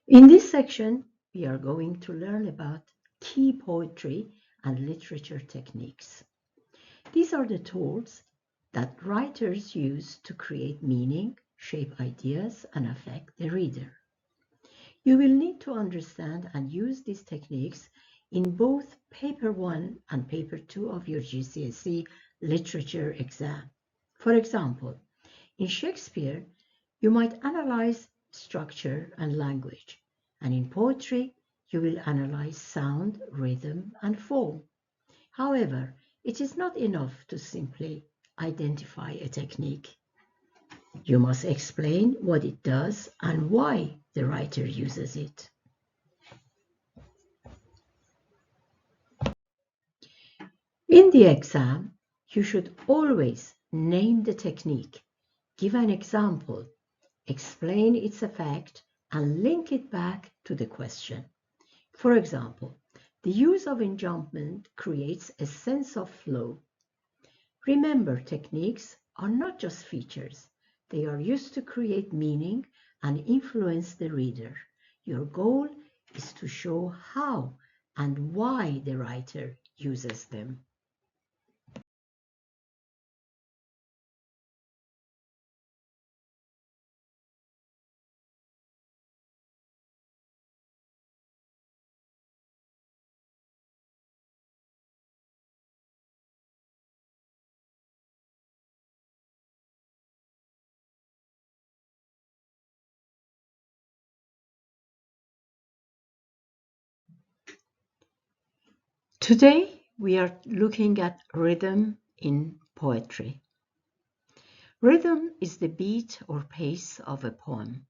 In this section, we are going to learn about key poetry and literature techniques. These are the tools that writers use to create meaning, shape ideas, and affect the reader. You will need to understand and use these techniques in both Paper 1 and Paper 2 of your GCSE literature exam. For example, in Shakespeare, you might analyze structure and language, and in poetry, you will analyze sound, rhythm, and form. However, it is not enough to simply identify a technique. You must explain what it does and why the writer uses it. In the exam, you should always name the technique, give an example, explain its effect, and link it back to the question. For example, the use of enjambment creates a sense of flow. Remember, techniques are not just features. They are used to create meaning and influence the reader. Your goal is to show how and why the writer uses them. Today, we are looking at rhythm in poetry. Rhythm is the beat or pace of a poem,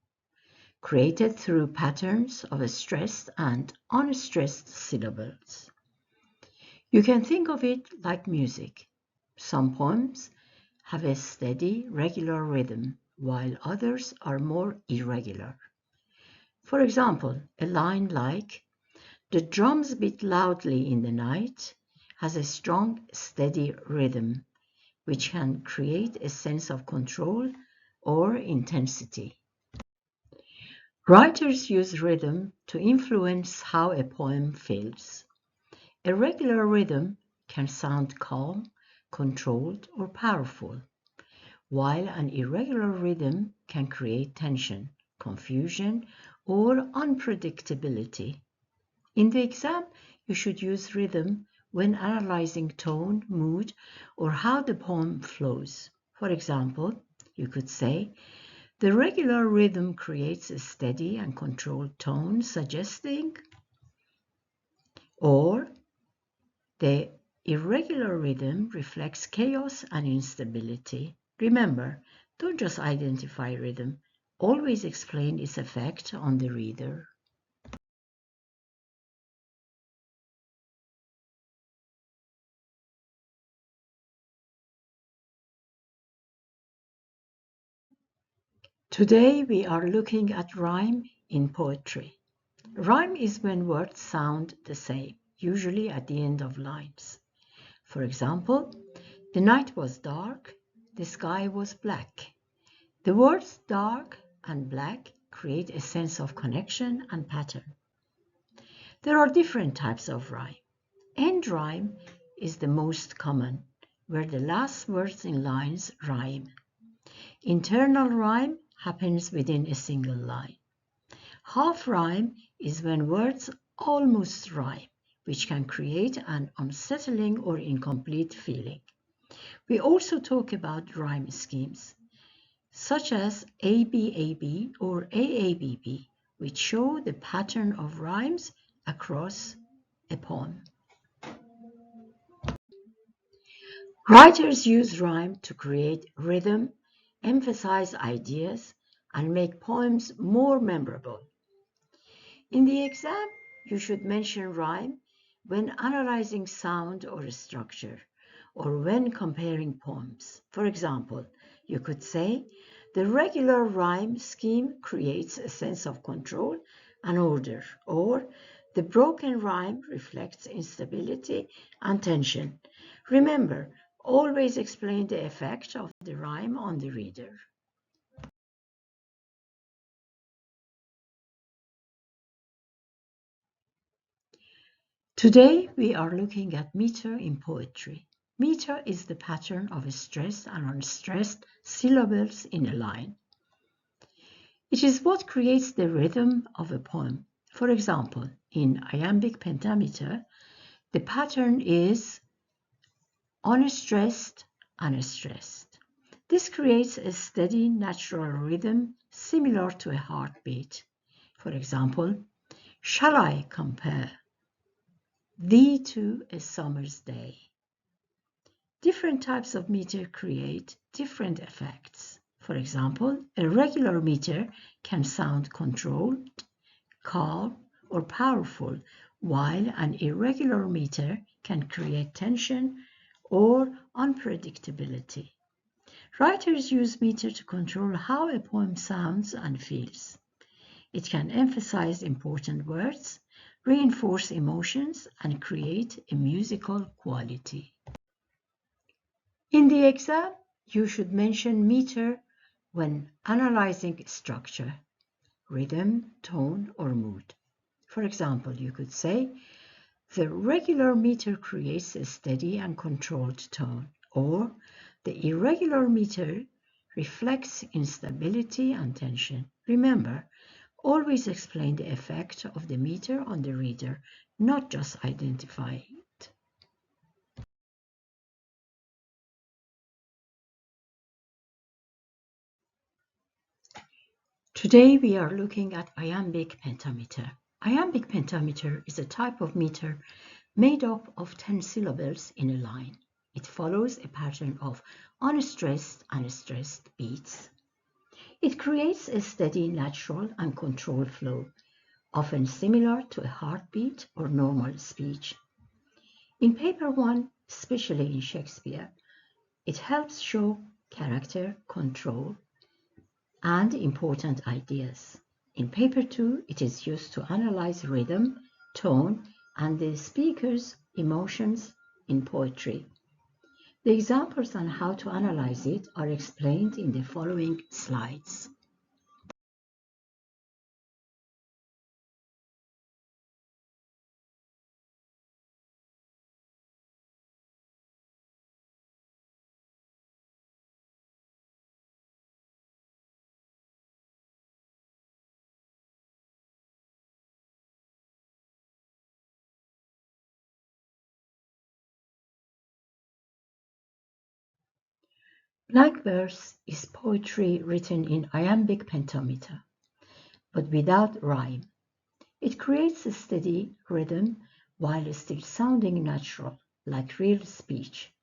created through patterns of stressed and unstressed syllables. You can think of it like music. Some poems have a steady, regular rhythm, while others are more irregular. For example, a line like, "The drums beat loudly in the night," has a strong, steady rhythm, which can create a sense of control or intensity. Writers use rhythm to influence how a poem feels. A regular rhythm can sound calm, controlled, or powerful, while an irregular rhythm can create tension, confusion, or unpredictability. In the exam, you should use rhythm when analyzing tone, mood, or how the poem flows. For example, you could say, "The regular rhythm creates a steady and controlled tone, suggesting," or "The irregular rhythm reflects chaos and instability." Remember, don't just identify rhythm, always explain its effect on the reader. Today we are looking at rhyme in poetry. Rhyme is when words sound the same, usually at the end of lines. For example, "The night was dark, the sky was black." The words dark and black create a sense of connection and pattern. There are different types of rhyme. End rhyme is the most common, where the last words in lines rhyme. Internal rhyme happens within a single line. Half rhyme is when words almost rhyme, which can create an unsettling or incomplete feeling. We also talk about rhyme schemes, such as ABAB or AABB, which show the pattern of rhymes across a poem. Writers use rhyme to create rhythm, emphasize ideas, and make poems more memorable. In the exam, you should mention rhyme when analyzing sound or structure, or when comparing poems. For example, you could say, "The regular rhyme scheme creates a sense of control and order," or "The broken rhyme reflects instability and tension." Remember, always explain the effect of the rhyme on the reader. Today we are looking at meter in poetry. Meter is the pattern of stressed and unstressed syllables in a line. It is what creates the rhythm of a poem. For example, in iambic pentameter, the pattern is unstressed and stressed. This creates a steady, natural rhythm similar to a heartbeat. For example, shall I compare thee to a summer's day? Different types of meter create different effects. For example, a regular meter can sound controlled, calm, or powerful, while an irregular meter can create tension or unpredictability. Writers use meter to control how a poem sounds and feels. It can emphasize important words, reinforce emotions, and create a musical quality. In the exam, you should mention meter when analyzing structure, rhythm, tone, or mood. For example, you could say, the regular meter creates a steady and controlled tone, or the irregular meter reflects instability and tension. Remember, always explain the effect of the meter on the reader, not just identify it. Today we are looking at iambic pentameter. Iambic pentameter is a type of meter made up of 10 syllables in a line. It follows a pattern of unstressed and stressed beats. It creates a steady, natural, and controlled flow, often similar to a heartbeat or normal speech. In paper 1, especially in Shakespeare, it helps show character, control, and important ideas. In paper 2, it is used to analyze rhythm, tone, and the speaker's emotions in poetry. The examples on how to analyze it are explained in the following slides. Blank verse is poetry written in iambic pentameter, but without rhyme. It creates a steady rhythm while still sounding natural, like real speech.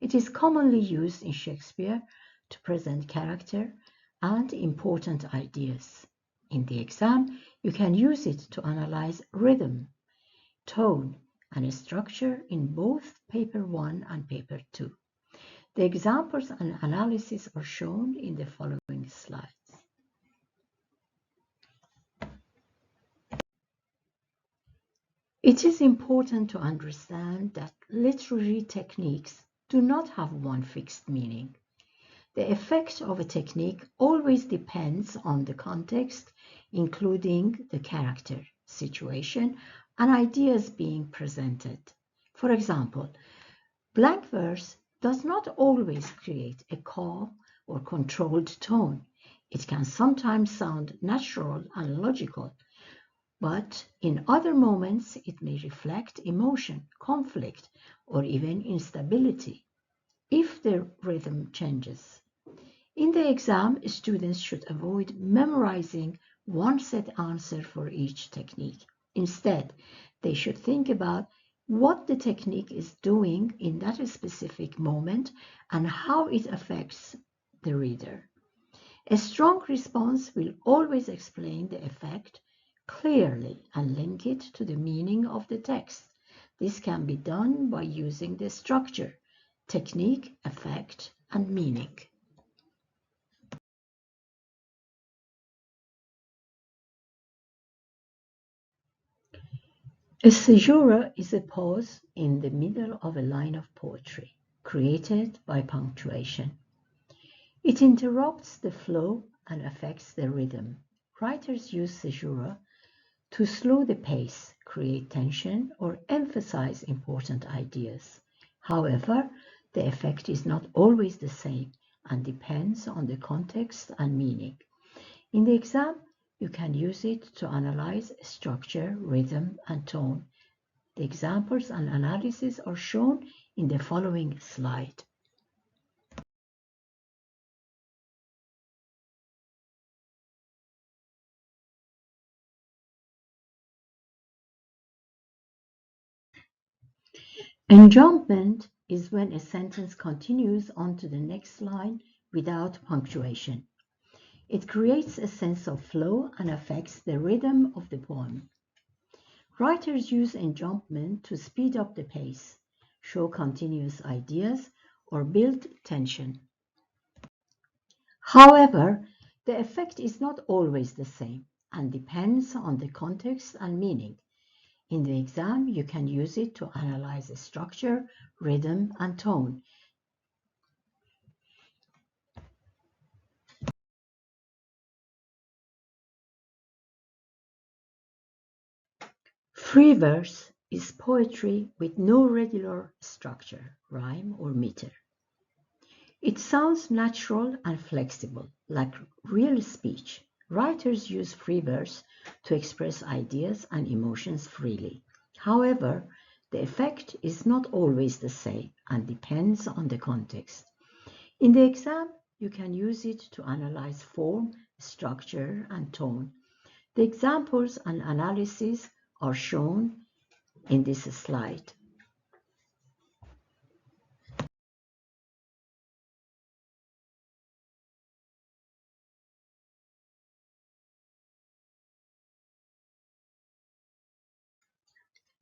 It is commonly used in Shakespeare to present character and important ideas. In the exam, you can use it to analyze rhythm, tone, and structure in both paper 1 and paper 2. The examples and analysis are shown in the following slides. It is important to understand that literary techniques do not have one fixed meaning. The effect of a technique always depends on the context, including the character, situation, and ideas being presented. For example, blank verse does not always create a calm or controlled tone. It can sometimes sound natural and logical, but in other moments it may reflect emotion, conflict, or even instability if the rhythm changes. In the exam, students should avoid memorizing one set answer for each technique. Instead, they should think about what the technique is doing in that specific moment and how it affects the reader. A strong response will always explain the effect clearly and link it to the meaning of the text. This can be done by using the structure, technique, effect, and meaning. A caesura is a pause in the middle of a line of poetry, created by punctuation. It interrupts the flow and affects the rhythm. Writers use caesura to slow the pace, create tension, or emphasize important ideas. However, the effect is not always the same and depends on the context and meaning. In the exam, you can use it to analyze structure, rhythm, and tone. The examples and analysis are shown in the following slide. Enjambment is when a sentence continues on to the next line without punctuation. It creates a sense of flow and affects the rhythm of the poem. Writers use enjambment to speed up the pace, show continuous ideas, or build tension. However, the effect is not always the same and depends on the context and meaning. In the exam, you can use it to analyze structure, rhythm, and tone. Free verse is poetry with no regular structure, rhyme, or meter. It sounds natural and flexible, like real speech. Writers use free verse to express ideas and emotions freely. However, the effect is not always the same and depends on the context. In the exam, you can use it to analyze form, structure, and tone. The examples and analysis are shown in this slide.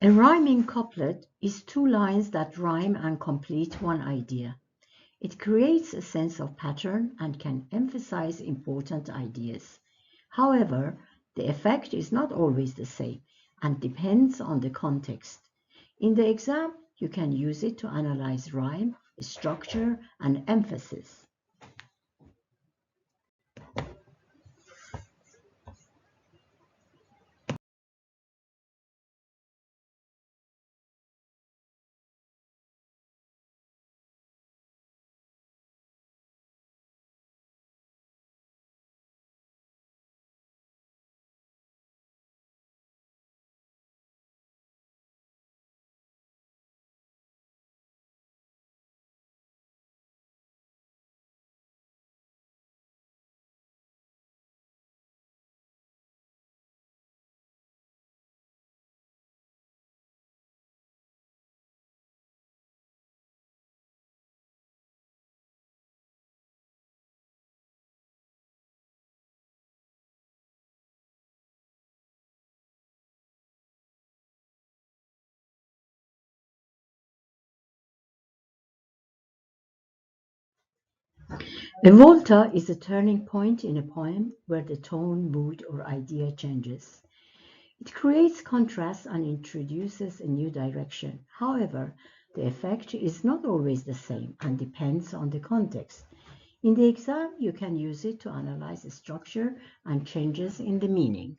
A rhyming couplet is two lines that rhyme and complete one idea. It creates a sense of pattern and can emphasize important ideas. However, the effect is not always the same and depends on the context. In the exam, you can use it to analyze rhyme, structure, and emphasis. A volta is a turning point in a poem where the tone, mood, or idea changes. It creates contrast and introduces a new direction. However, the effect is not always the same and depends on the context. In the exam, you can use it to analyze the structure and changes in the meaning.